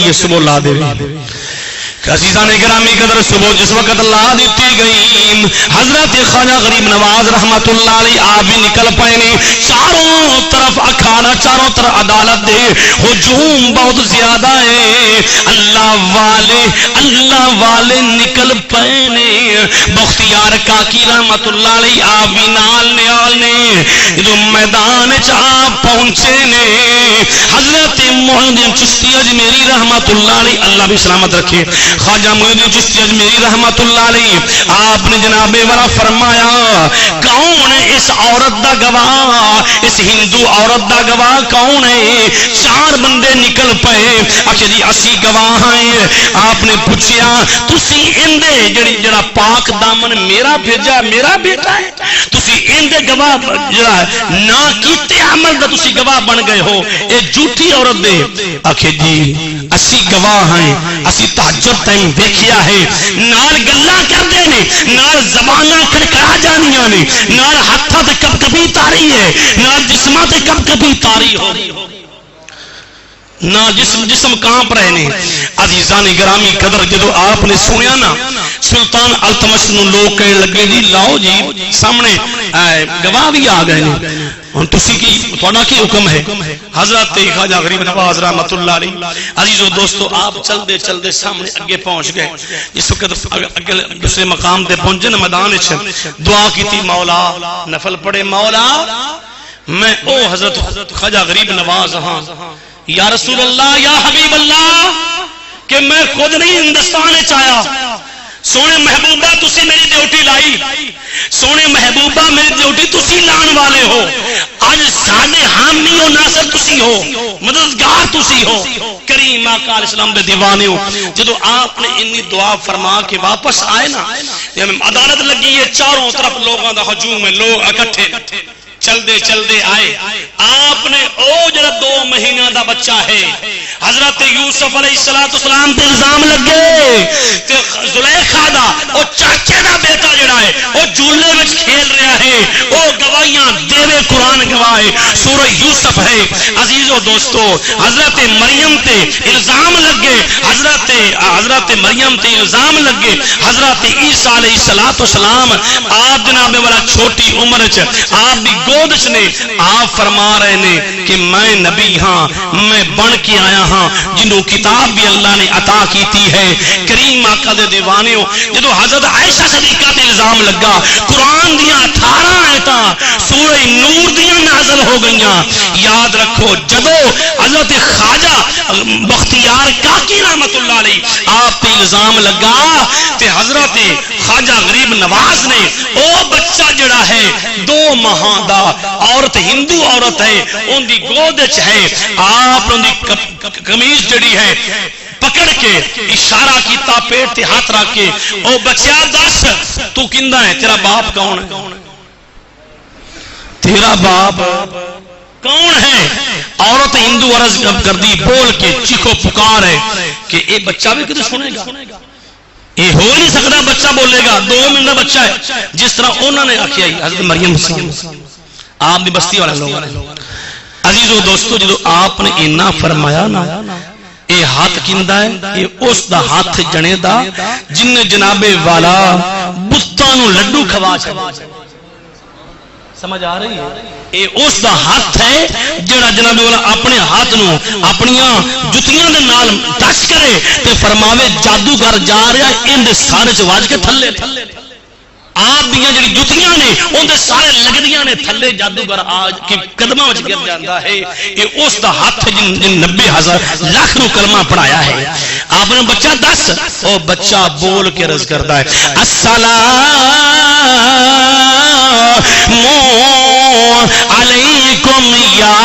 یہ صبح لا دے عزیزان گرامی قدر صبح جس وقت لا دیتی گئی حضرت خواجہ غریب نواز رحمت اللہ علیہ آپ بھی نکل پائے نے چاروں طرف اکھاڑا چاروں طرف عدالت دے ہجوم بہت زیادہ ہے اللہ والے نکل پائے نے بختیار کاکی رحمت اللہ علیہ آپ بھی نال نے جو میدان آپ پہنچے نے حضرت محی الدین چشتی اجمیری رحمت اللہ علیہ اللہ بھی سلامت رکھے خواجہ محی الدین چشتی اجمیری رحمت اللہ علیہ آپ نے جناب والا فرمایا کون ہے اس عورت دا گواہ اس ہندو عورت دا گواہ کون ہے چار بندے نکل پئے اچھا جی اسی گواہ ہیں آپ نے پوچھیا تسی اندے جڑا پاک دامن میرا بھیجا میرا بیٹا ہے تسی اندے گواہ جڑا نہ کیتے عمل دا تسی گواہ بن گئے ہو اے جھوٹی عورت دے آخے جی اسی گواہ ہیں اسی تہجد ٹائم دیکھیا ہے نال گلاں کردے نے نال زباناں کھڑکھڑا جانیاں نے نال ہتھاں تے کب کبھی تاری ہے نال جسماں تے کب کبھی تاری ہو نہ جسم کانپ رہے نے عزیزان گرامی قدر جدو آپ نے سنیا نا سلطان التمش نو لوگ کہنے لگے جی لاؤ جی سامنے گواہ بھی آ گئے نے تسی کی تھوڑا کی حکم ہے حضرت خواجہ غریب نواز رحمت اللہ علیہ عزیز و دوستو آپ چل دے سامنے اگے پہنچ گئے جس وقت اگے دوسرے مقام تے پہنچے نا میدان دعا کی تھی مولا نفل پڑے مولا میں او حضرت خواجہ غریب نواز ہاں یا رسول اللہ یا حبیب اللہ کہ میں خود نہیں ہندوستان چاہیا سونے محبوبہ تسی میری ڈیوٹی لائی سونے محبوبہ میری ڈیوٹی تسی لان والے ہو آج سانے حامی و ناصر تسی ہو مددگار تسی ہو کریم آقا علیہ السلام دے دیوانے ہو جدو آپ نے انی دعا فرما کے واپس آئے نا عدالت لگی ہے چاروں طرف لوگوں دا ہجوم ہے لوگ اکٹھے چل دے آئے آپ نے او جڑا 2 مہینہ دا بچہ ہے حضرت یوسف علیہ السلام تے الزام لگے تے زلیخا دا او چاچے دا بیٹا جڑا ہے او جھولے وچ کھیل رہا ہے او گواہیاں دیوے قرآن گواہ سورہ یوسف ہے عزیز و دوستو حضرت مریم تے الزام لگے حضرت مریم تے الزام لگے حضرت عیسیٰ علیہ السلام آپ جناب والا چھوٹی عمر چ آپ دی گود نے آپ فرما رہے نے کہ میں نبی ہاں میں بن کے آیا ہاں جنہوں کتاب بھی اللہ نے عطا کیتی ہے کریم آقا دے دیوانے ہو جدو حضرت عائشہ صدیقہ تے الزام لگا قرآن دیاں 18 آیتاں سورہ نور دیاں نازل ہو گئیاں یاد رکھو جدو حضرت خواجہ بختیار کاکی رحمت اللہ علیہ آپ تے الزام لگا تے حضرت خواجہ غریب نواز نے او بچہ جڑا ہے 2 ماہ دا عورت ہندو عورت ہے ان دی گود وچ ہے آپ ان دی قمیض جڑی ہے پکڑ کے اشارہ کیتا پیٹ تے ہاتھ رکھ کے او بچیا دس تو کیندا ہے تیرا باپ کون ہے تیرا باپ کون ہے عورت ہندو عرض کر دی بول کے چیخو پکار ہے کہ اے بچہ بھی کدے سنے گا یہ ہو نہیں سکتا بچہ بولے گا 2 مہینہ بچہ ہے جس طرح انہوں نے آخیا حضرت مریم آپ دی بستی والے لوگ عزیز و دوستو جدو آپ نے اینا فرمایا نا اے ہاتھ کیندہ ہے اے اس دا ہاتھ جنے دا جن جناب والا بستانو لڈو کھوا چھے سمجھ آ رہی ہے اے اس دا ہاتھ ہے جڑا جناب والا اپنے ہاتھ نو اپنیاں جتیاں دے نال ٹچ کرے تے فرماوے جادوگر جا رہا ان دے سارے چواج کے تھلے آپ دیاں جڑی جتیاں نے ان دے سارے لگدیاں نے تھلے جادوگر آج کی قدمہ وچ گر جاندا ہے یہ اس دا ہاتھ جن 90,000 لاکھ نو کلمہ پڑھایا ہے آپ نے بچہ دس او بچہ بول کے عرض کرتا ہے السلام علیکم یا